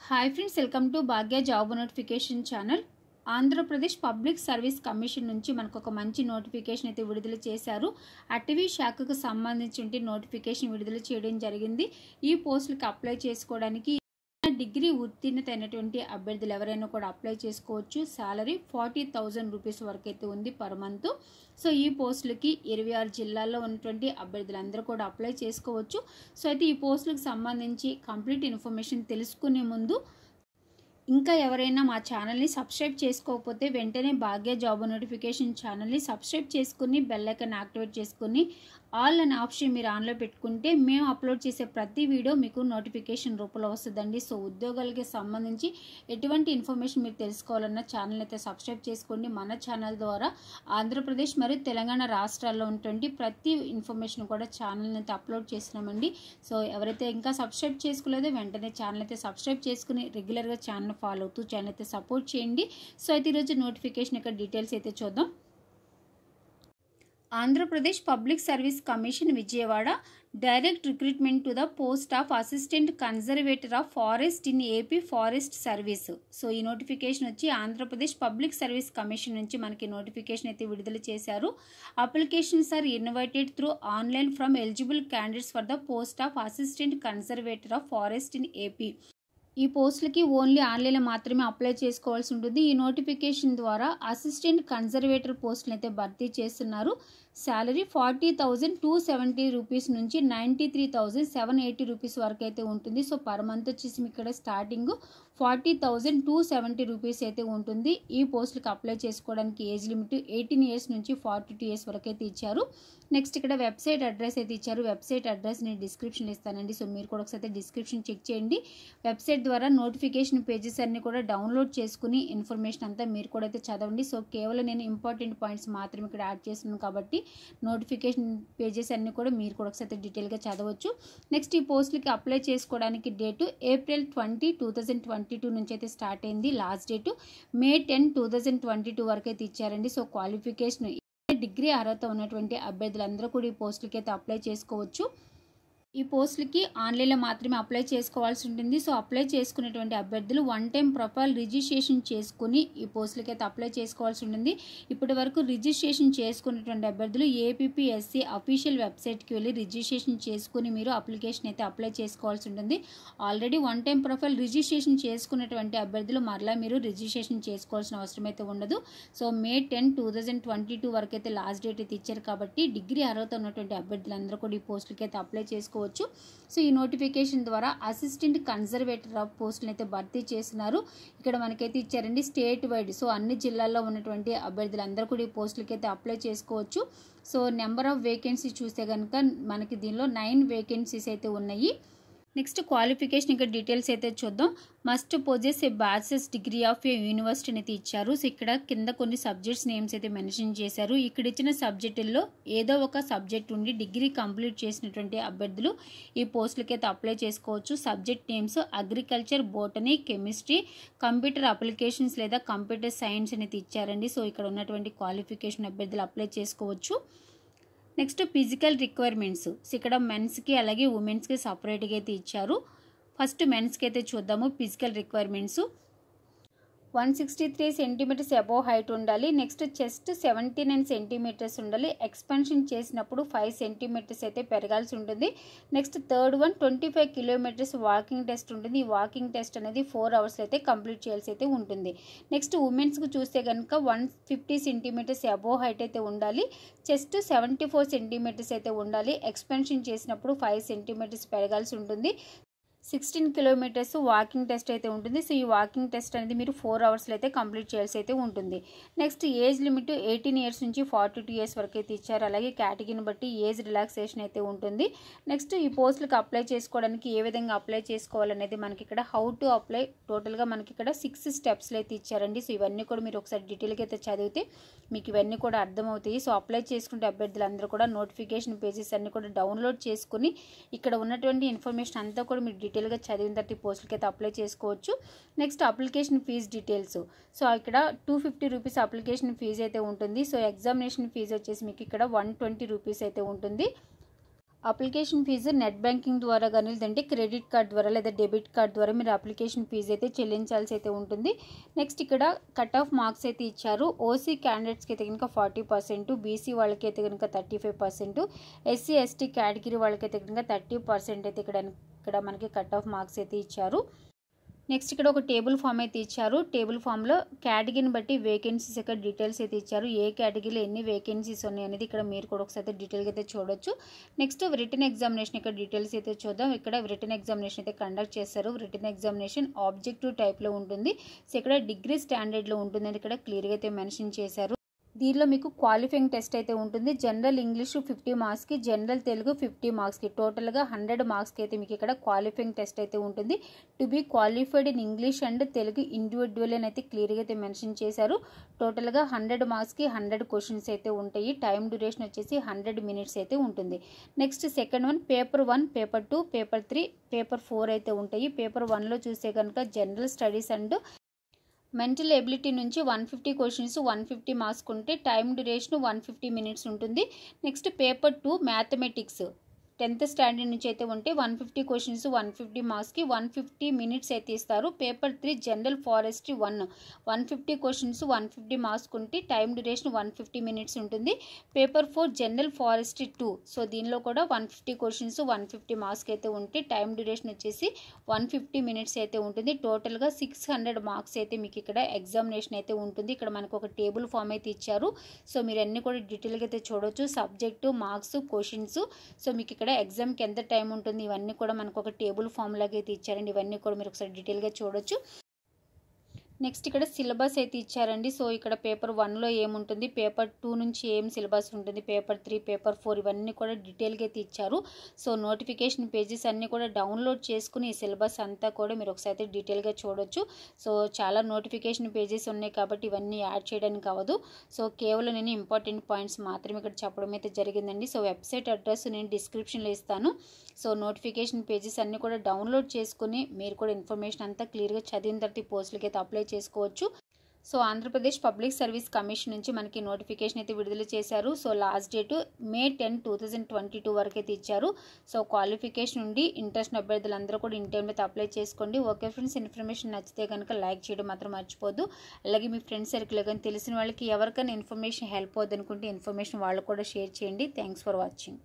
Hi friends, welcome to Bhagya job notification channel. Andhra Pradesh public service commission నుంచి మనకు ఒక మంచి నోటిఫికేషన్ అయితే విడుదల చేశారు. అటవీ శాఖకు సంబంధించి నోటిఫికేషన్ విడుదల చేయడం జరిగింది. ఈ పోస్టులకు అప్లై చేసుకోవడానికి డిగ్రీ ఉత్తీర్ణత అయినటువంటి అభ్యర్థులు ఎవరైనా కూడా అప్లై చేసుకోవచ్చు. సాలరీ 40,000 రూపీస్ వరకు అయితే ఉంది పర్ మంత్. సో ఈ పోస్టులకి 26 జిల్లాల్లో ఉన్నటువంటి అభ్యర్థులందరూ కూడా అప్లై చేసుకోవచ్చు. సో అయితే ఈ పోస్టులకు సంబంధించి కంప్లీట్ ఇన్ఫర్మేషన్ తెలుసుకునే ముందు ఇంకా ఎవరైనా మా ఛానల్ని సబ్స్క్రైబ్ చేసుకోకపోతే వెంటనే భాగ్య జాబ్ నోటిఫికేషన్ ఛానల్ని సబ్స్క్రైబ్ చేసుకుని బెల్ ఐకాన్ యాక్టివేట్ చేసుకుని ఆల్ అనే ఆప్షన్ మీరు ఆన్లో పెట్టుకుంటే మేము అప్లోడ్ చేసే ప్రతి వీడియో మీకు నోటిఫికేషన్ రూపంలో వస్తుందండి. సో ఉద్యోగాలకి సంబంధించి ఎటువంటి ఇన్ఫర్మేషన్ మీరు తెలుసుకోవాలన్నా ఛానల్ అయితే సబ్స్క్రైబ్ చేసుకోండి. మన ఛానల్ ద్వారా ఆంధ్రప్రదేశ్ మరియు తెలంగాణ రాష్ట్రాల్లో ఉన్నటువంటి ప్రతి ఇన్ఫర్మేషన్ కూడా ఛానల్ని అయితే అప్లోడ్ చేస్తున్నామండి. సో ఎవరైతే ఇంకా సబ్స్క్రైబ్ చేసుకోలేదో వెంటనే ఛానల్ అయితే సబ్స్క్రైబ్ చేసుకుని రెగ్యులర్గా ఛానల్ ఫాలో అవుతూ ఛానల్ అయితే సపోర్ట్ చేయండి. సో అయితే ఈరోజు నోటిఫికేషన్ యొక్క డీటెయిల్స్ అయితే చూద్దాం. Andhra Pradesh public service commission Vijayawada direct recruitment to the post of assistant conservator of forest in AP forest service. So ఈ నోటిఫికేషన్ వచ్చి ఆంధ్రప్రదేశ్ పబ్లిక్ సర్వీస్ కమిషన్ నుంచి మనకి నోటిఫికేషన్ అయితే విడుదల చేశారు. Applications are invited through online from eligible candidates for the post of assistant conservator of forest in AP. ఈ పోస్టులకి only ఆన్లైన్లో మాత్రమే అప్లై చేసుకోవాల్సి ఉంటుంది. ఈ నోటిఫికేషన్ ద్వారా అసిస్టెంట్ కన్జర్వేటర్ పోస్టులను అయితే భర్తీ చేస్తున్నారు. శాలరీ 40,270 రూపీస్ నుంచి 93,780 రూపీస్ వరకు అయితే ఉంటుంది. సో పర్ మంత్ వచ్చేసి ఇక్కడ స్టార్టింగ్ 40,270 రూపీస్ అయితే ఉంటుంది. ఈ పోస్టులకు అప్లై చేసుకోవడానికి ఏజ్ లిమిట్ 18 ఇయర్స్ నుంచి 42 ఇయర్స్ వరకు అయితే ఇచ్చారు. నెక్స్ట్ ఇక్కడ వెబ్సైట్ అడ్రస్ అయితే ఇచ్చారు. వెబ్సైట్ అడ్రస్ నేను డిస్క్రిప్షన్లో ఇస్తానండి. సో మీరు కూడా ఒకసారి డిస్క్రిప్షన్ చెక్ చేయండి. వెబ్సైట్ ద్వారా నోటిఫికేషన్ పేజెస్ అన్ని కూడా డౌన్లోడ్ చేసుకుని ఇన్ఫర్మేషన్ అంతా మీరు కూడా అయితే చదవండి. సో కేవలం నేను ఇంపార్టెంట్ పాయింట్స్ మాత్రమే ఇక్కడ యాడ్ చేస్తున్నాను కాబట్టి నోటిఫికేషన్ పేజెస్ అన్ని కూడా మీరు కూడా ఒకసారి డీటెయిల్గా చదవచ్చు. నెక్స్ట్ ఈ పోస్టులకి అప్లై చేసుకోవడానికి డేటు April 20, 2022 నుంచి అయితే స్టార్ట్ అయింది. లాస్ట్ డేటు May 10, 2022 వరకు అయితే ఇచ్చారండి. సో క్వాలిఫికేషన్ డిగ్రీ అర్హత ఉన్నటువంటి అభ్యర్థులందరూ కూడా ఈ పోస్టులకి అయితే అప్లై చేసుకోవచ్చు. ఈ పోస్టులకి ఆన్లైన్లో మాత్రమే అప్లై చేసుకోవాల్సి ఉంటుంది. సో అప్లై చేసుకునేటువంటి అభ్యర్థులు వన్ టైం ప్రొఫైల్ రిజిస్ట్రేషన్ చేసుకుని ఈ పోస్టులకి అయితే అప్లై చేసుకోవాల్సి ఉంటుంది. ఇప్పటి వరకు రిజిస్ట్రేషన్ చేసుకునేటువంటి అభ్యర్థులు APPSC అఫీషియల్ వెబ్సైట్కి వెళ్ళి రిజిస్ట్రేషన్ చేసుకుని మీరు అప్లికేషన్ అయితే అప్లై చేసుకోవాల్సి ఉంటుంది. Already one time profile registration చేసుకునేటువంటి అభ్యర్థులు మరలా మీరు రిజిస్ట్రేషన్ చేసుకోవాల్సిన అవసరం అయితే ఉండదు. సో May 10, 2022 వరకు అయితే లాస్ట్ డేట్ అయితే ఇచ్చారు కాబట్టి డిగ్రీ అర్హత ఉన్నటువంటి అభ్యర్థులందరూ కూడా ఈ పోస్టులకి అయితే అప్లై చేసుకోవచ్చు. సో ఈ నోటిఫికేషన్ ద్వారా అసిస్టెంట్ కన్జర్వేటర్ ఆఫ్ పోస్టులను అయితే భర్తీ చేస్తున్నారు. ఇక్కడ మనకైతే ఇచ్చారండి స్టేట్ వైడ్. సో అన్ని జిల్లాల్లో ఉన్నటువంటి అభ్యర్థులందరూ కూడా ఈ పోస్టులకి అయితే అప్లై చేసుకోవచ్చు. సో నెంబర్ ఆఫ్ వేకెన్సీ చూస్తే కనుక మనకి దీనిలో 9 వేకెన్సీస్ అయితే ఉన్నాయి. నెక్స్ట్ క్వాలిఫికేషన్ ఇంకా డీటెయిల్స్ అయితే చూద్దాం. Must possess A bachelors degree of A university అయితే ఇచ్చారు. సో ఇక్కడ కింద కొన్ని సబ్జెక్ట్స్ నేమ్స్ అయితే మెన్షన్ చేశారు. ఇక్కడ ఇచ్చిన సబ్జెక్టుల్లో ఏదో ఒక సబ్జెక్ట్ ఉండి డిగ్రీ కంప్లీట్ చేసినటువంటి అభ్యర్థులు ఈ పోస్టులకి అయితే అప్లై చేసుకోవచ్చు. Subject names agriculture, botany, chemistry, computer applications లేదా కంప్యూటర్ సైన్స్ అనేది ఇచ్చారండి. సో ఇక్కడ ఉన్నటువంటి క్వాలిఫికేషన్ అభ్యర్థులు అప్లై చేసుకోవచ్చు. Next physical requirements. సో ఇక్కడ మెన్స్కి అలాగే ఉమెన్స్కి సపరేట్గా అయితే ఇచ్చారు. ఫస్ట్ మెన్స్కి అయితే చూద్దాము. Physical requirements 163 centimetres above height ఉండాలి. నెక్స్ట్ చెస్ట్ 79 సెంటీమీటర్స్ ఉండాలి. ఎక్స్పెన్షన్ చేసినప్పుడు 5 సెంటీమీటర్స్ అయితే పెరగాల్సి ఉంటుంది. Next third one 25 kilometres walking test ఉంటుంది. ఈ వాకింగ్ టెస్ట్ అనేది 4 అవర్స్ అయితే కంప్లీట్ చేయాల్సి అయితే ఉంటుంది. నెక్స్ట్ ఉమెన్స్కి చూస్తే కనుక 150 సెంటీమీటర్స్ అబోవ్ హైట్ అయితే ఉండాలి. చెస్ట్ 74 సెంటీమీటర్స్ అయితే ఉండాలి. ఎక్స్పెన్షన్ చేసినప్పుడు 5 సెంటీమీటర్స్ పెరగాల్సి ఉంటుంది. 16 కిలోమీటర్స్ వాకింగ్ టెస్ట్ అయితే ఉంటుంది. సో ఈ వాకింగ్ టెస్ట్ అనేది మీరు 4 అవర్స్లో అయితే కంప్లీట్ చేయాల్సి అయితే ఉంటుంది. నెక్స్ట్ ఏజ్ లిమిట్ 18 ఇయర్స్ నుంచి 42 ఇయర్స్ వరకు అయితే ఇచ్చారు. అలాగే కేటగిరీని బట్టి ఏజ్ రిలాక్సేషన్ అయితే ఉంటుంది. నెక్స్ట్ ఈ పోస్టులకు అప్లై చేసుకోవడానికి ఏ విధంగా అప్లై చేసుకోవాలనేది మనకి ఇక్కడ హౌ టు అప్లై టోటల్గా మనకి ఇక్కడ 6 స్టెప్స్లో అయితే ఇచ్చారండి. సో ఇవన్నీ కూడా మీరు ఒకసారి డీటెయిల్గా అయితే చదివితే మీకు ఇవన్నీ కూడా అర్థమవుతాయి. సో అప్లై చేసుకుంటే అభ్యర్థులందరూ కూడా నోటిఫికేషన్ పేజెస్ అన్ని కూడా డౌన్లోడ్ చేసుకుని ఇక్కడ ఉన్నటువంటి ఇన్ఫర్మేషన్ అంతా కూడా మీరు డీటెయిల్గా చదివిన తర్వాత ఈ పోస్టులకి అయితే అప్లై చేసుకోవచ్చు. Next application fee details. So ఇక్కడ 250 రూపీస్ అప్లికేషన్ ఫీజు అయితే ఉంటుంది. సో ఎగ్జామినేషన్ ఫీజు వచ్చేసి మీకు ఇక్కడ 120 రూపీస్ అయితే ఉంటుంది. అప్లికేషన్ ఫీజు నెట్ బ్యాంకింగ్ ద్వారా కానీ లేదంటే క్రెడిట్ కార్డ్ ద్వారా లేదా డెబిట్ కార్డ్ ద్వారా మీరు అప్లికేషన్ ఫీజు అయితే చెల్లించాల్సి అయితే ఉంటుంది. నెక్స్ట్ ఇక్కడ కట్ ఆఫ్ మార్క్స్ అయితే ఇచ్చారు. ఓసీ క్యాండిడేట్స్కి అయితే కనుక 40%, బీసీ వాళ్ళకి అయితే కనుక 35%, ఎస్సీ ఎస్టీ కేటగిరీ వాళ్ళకైతే కనుక 30% అయితే ఇక్కడ మనకి కట్ ఆఫ్ మార్క్స్ అయితే ఇచ్చారు. నెక్స్ట్ ఇక్కడ ఒక టేబుల్ ఫామ్ అయితే ఇచ్చారు. టేబుల్ ఫామ్లో కేటగిరీని బట్టి వేకెన్సీస్ యొక్క డీటెయిల్స్ అయితే ఇచ్చారు. ఏ కేటగిరీలో ఎన్ని వేకెన్సీస్ ఉన్నాయి అనేది ఇక్కడ మీరు కూడా ఒకసారి డీటెయిల్గా అయితే చూడొచ్చు. నెక్స్ట్ రిటన్ ఎగ్జామినేషన్ యొక్క డీటెయిల్స్ అయితే చూద్దాం. ఇక్కడ రిటన్ ఎగ్జామినేషన్ అయితే కండక్ట్ చేస్తారు. రిటన్ ఎగ్జామినేషన్ ఆబ్జెక్టివ్ టైప్లో ఉంటుంది. సో ఇక్కడ డిగ్రీ స్టాండర్డ్లో ఉంటుందని ఇక్కడ క్లియర్గా అయితే మెన్షన్ చేశారు. దీనిలో మీకు క్వాలిఫైయింగ్ టెస్ట్ అయితే ఉంటుంది. జనరల్ ఇంగ్లీష్ 50 మార్క్స్కి, జనరల్ తెలుగు 50 మార్క్స్కి, టోటల్గా 100 మార్క్స్కి అయితే మీకు ఇక్కడ క్వాలిఫైయింగ్ టెస్ట్ అయితే ఉంటుంది. To be qualified in English and Telugu individual అని అయితే క్లియర్గా అయితే మెన్షన్ చేశారు. టోటల్గా 100 మార్క్స్కి 100 క్వశ్చన్స్ అయితే ఉంటాయి. టైం డ్యూరేషన్ వచ్చేసి 100 మినిట్స్ అయితే ఉంటుంది. Next second one paper 1, paper 2, paper 3, paper 4 అయితే ఉంటాయి. పేపర్ 1లో చూస్తే కనుక general studies and mental ability నుంచి 150 క్వశ్చన్స్ 150 మార్క్స్ ఉంటే టైం డ్యూరేషన్ 150 మినిట్స్ ఉంటుంది. Next paper 2 mathematics 10th standard నుంచి అయితే ఉంటే 150 క్వశ్చన్స్ 150 మార్క్స్కి 150 మినిట్స్ అయితే ఇస్తారు. Paper 3 general forestry 150 questions 150 marks ఉంటే టైం డ్యూరేషన్ 150 మినిట్స్ ఉంటుంది. పేపర్ 4 జనరల్ ఫారెస్ట్రీ 2, సో దీనిలో కూడా 150 క్వశ్చన్స్ 150 మార్క్స్కి అయితే ఉంటే టైం డ్యూరేషన్ వచ్చేసి 150 మినిట్స్ అయితే ఉంటుంది. టోటల్గా 600 మార్క్స్ అయితే మీకు ఇక్కడ ఎగ్జామినేషన్ అయితే ఉంటుంది. ఇక్కడ మనకు ఒక టేబుల్ ఫామ్ అయితే ఇచ్చారు. సో మీరు అన్ని కూడా డీటెయిల్గా అయితే చూడొచ్చు. సబ్జెక్టు, మార్క్స్, క్వశ్చన్స్, సో మీకు ఇక్కడ ఎగ్జామ్కి ఎంత టైం ఉంటుంది ఇవన్నీ కూడా మనకు ఒక టేబుల్ ఫామ్ లాగా అయితే ఇచ్చారండి. ఇవన్నీ కూడా మీరు ఒకసారి డీటెయిల్గా చూడొచ్చు. నెక్స్ట్ ఇక్కడ సిలబస్ అయితే ఇచ్చారండి. సో ఇక్కడ పేపర్ 1లో ఏముంటుంది, పేపర్ 2 నుంచి ఏం సిలబస్ ఉంటుంది, పేపర్ 3, పేపర్ 4 ఇవన్నీ కూడా డీటెయిల్గా అయితే ఇచ్చారు. సో నోటిఫికేషన్ పేజెస్ అన్నీ కూడా డౌన్లోడ్ చేసుకుని ఈ సిలబస్ అంతా కూడా మీరు ఒకసారి డీటెయిల్గా చూడొచ్చు. సో చాలా నోటిఫికేషన్ పేజెస్ ఉన్నాయి కాబట్టి ఇవన్నీ యాడ్ చేయడానికి అవ్వదు. సో కేవలం నేను ఇంపార్టెంట్ పాయింట్స్ మాత్రమే ఇక్కడ చెప్పడం అయితే జరిగిందండి. సో వెబ్సైట్ అడ్రస్ నేను డిస్క్రిప్షన్లో ఇస్తాను. సో నోటిఫికేషన్ పేజెస్ అన్నీ కూడా డౌన్లోడ్ చేసుకుని మీరు కూడా ఇన్ఫర్మేషన్ అంతా క్లియర్గా చదివిన తర్వాత పోస్టులకి అయితే అప్లై చేసుకోవచ్చు. So Andhra Pradesh public service commission నుంచి మనకి నోటిఫికేషన్ అయితే విడుదల చేశారు. సో లాస్ట్ డేటు May 10, 2022 వరకు అయితే ఇచ్చారు. సో క్వాలిఫికేషన్ నుండి ఇంట్రెస్ట్ అభ్యర్థులందరూ కూడా ఇన్ టైం అయితే అప్లై చేసుకోండి. ఓకే ఫ్రెండ్స్, ఇన్ఫర్మేషన్ నచ్చితే కనుక లైక్ చేయడం మాత్రం మర్చిపోద్దు. అలాగే మీ ఫ్రెండ్స్ సర్కిల్ కానీ తెలిసిన వాళ్ళకి ఎవరికైనా ఇన్ఫర్మేషన్ హెల్ప్ అవుతుంది అనుకుంటే ఇన్ఫర్మేషన్ వాళ్ళు కూడా షేర్ చేయండి. Thanks for watching.